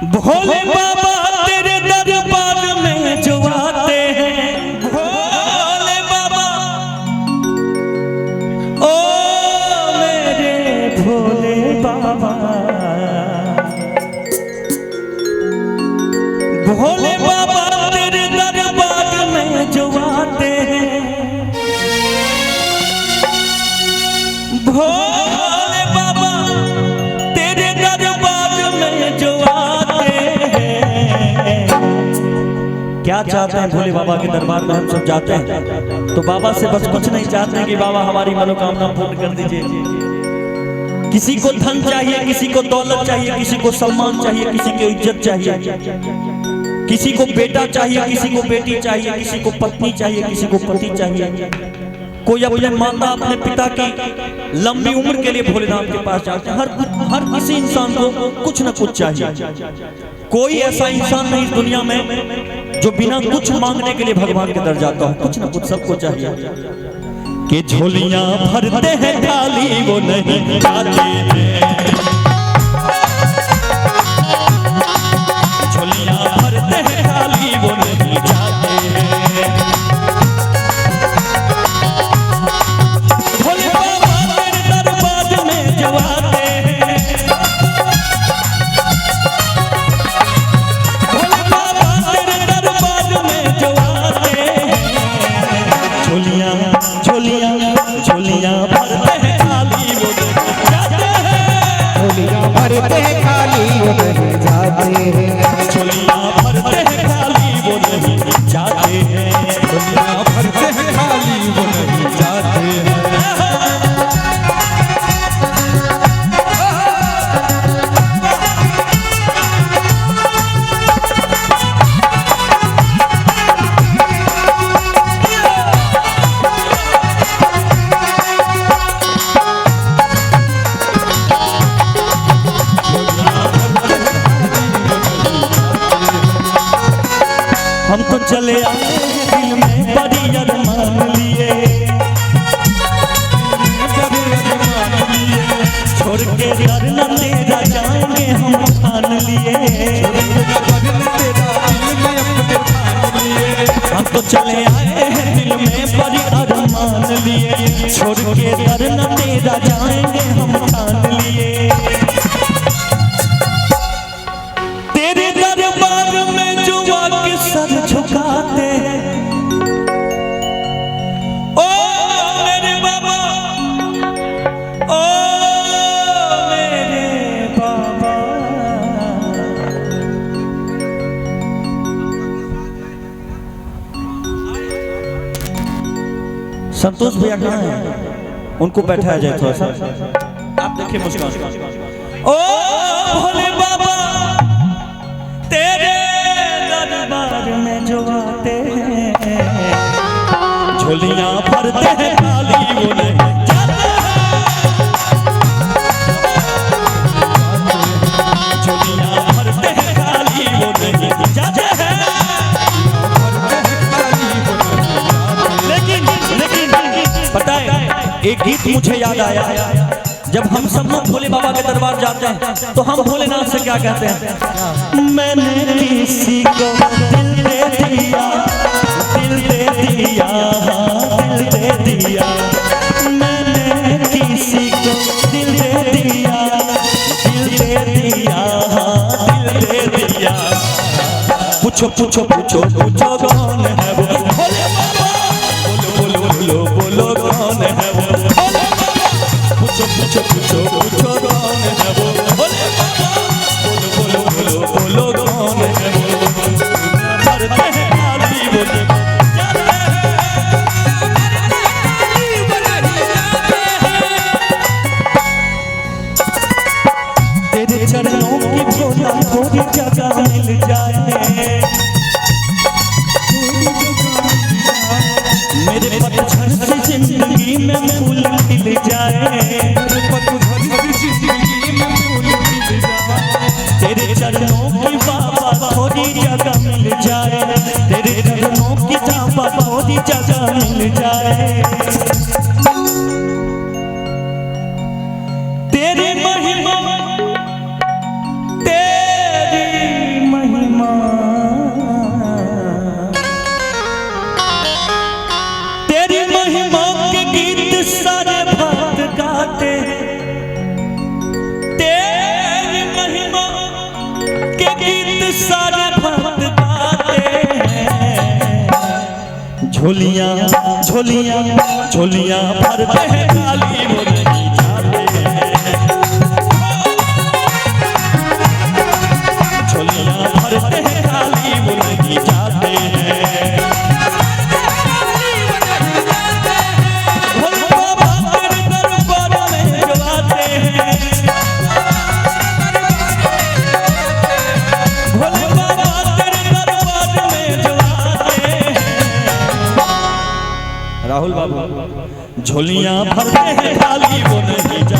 भोले बाबा तेरे दरबार में जो आते हैं, भोले बाबा ओ मेरे भोले बाबा, भोले बाबा तेरे दरबार में जो आते हैं, भोले बाबा तेरे दरबार में जो आते हैं। क्या चाहते हैं भोले बाबा के दरबार में हम सब जाते हैं तो बाबा से बस कुछ नहीं चाहते कि बाबा हमारी मनोकामना पूर्ण कर दीजिए। किसी को धन चाहिए, किसी को दौलत चाहिए, किसी को सम्मान चाहिए, किसी को इज्जत चाहिए, किसी को बेटा चाहिए, किसी को बेटी चाहिए, किसी को पत्नी चाहिए, किसी को पति चाहिए। कोई अपने माता अपने पिता की लंबी उम्र के लिए भोलेनाथ के पास जाते हैं। हर किसी इंसान को कुछ न कुछ चाहिए। कोई ऐसा इंसान नहीं इस दुनिया में जो बिना कुछ मांगने के लिए भगवान के दर जाता हो। कुछ न कुछ सबको चाहिए। कि झोलियां भरते हैं खाली वो नहीं जाते हैं, झोलियां भरते हैं खाली वो नहीं जाते हैं। भोले बाबा तेरे दरबार में जो आते हैं, भोले बाबा तेरे दरबार में जो आते हैं। झोलियां झोलियां झोलियां भरते हैं खाली वो नहीं जाते हैं, झोलियां भरते हैं खाली वो नहीं जाते हैं, झोलियां भरते हैं खाली वो नहीं जाते हैं, झोलियां भरते हैं खाली वो नहीं जाते हैं। हम तो चले आए हैं दिल में बड़ी अरमान लिए, छोड़ के घर न तेरा जाएंगे हम ठान लिए। हम तो चले आए हैं दिल में बड़ी अरमान लिए, छोड़ के घर न तेरा जाएंगे हम ठान लिए। तेरे दरबार में जो आके सर झुकाते हैं, ओ मेरे बाबा, ओ मेरे बाबा। संतोष भैया कहाँ हैं? उनको बैठाया जाए थोड़ा सा। आप देखिए मुस्कान। ओ भोले बाबा तेरे दरबार में जो आते हैं, झोलियां भरते हैं खाली वो नहीं जाते हैं, झोलियां भरते हैं खाली वो नहीं जाते हैं। लेकिन पता है एक गीत मुझे याद आया। जब हम सब लोग भोले बाबा के दरबार जाते हैं तो हम भोलेनाथ से क्या कहते हैं? मैंने किसी को दिल दे दिया, दिल दे दिया, दिल दे दिया, मैंने किसी को दिल दे दिया, दिल दे दिया, दिल दे दिया। पूछो पूछो पूछो पूछो कौन है वो भोले बाबा, बोलो बोलो बोलो बोलो कौन है वो भोले बाबा, पूछो पूछो पूछो पूछो कौन है वो भोले बाबा, बोलो बोलो बोलो बोलो कौन है वो। भरते हैं खाली वो नहीं जाते हैं। तेरे चरणों की भोला थोड़ी जगह मिल जाए, मेरे पतझड़ से जिंदगी में फूल खिल जाए, तेरे चरणों की बाबा थोड़ी जगह मिल जाए, तेरे चरणों की बाबा थोड़ी जगह मिल जाए। तेरी महिमा तेरी सारे भक्त गाते हैं झोलियां झोलियां झोलियां भरते हैं खाली वो नहीं जाते हैं झोलियां भरते हैं खाली वो नहीं जाते हैं भोले बाबा तेरे दरबार में जो आते हैं भोले बाबा तेरे दरबार में जो आते हैं राहुल बाबू झोलियां भरते हैं खाली वो नहीं जाते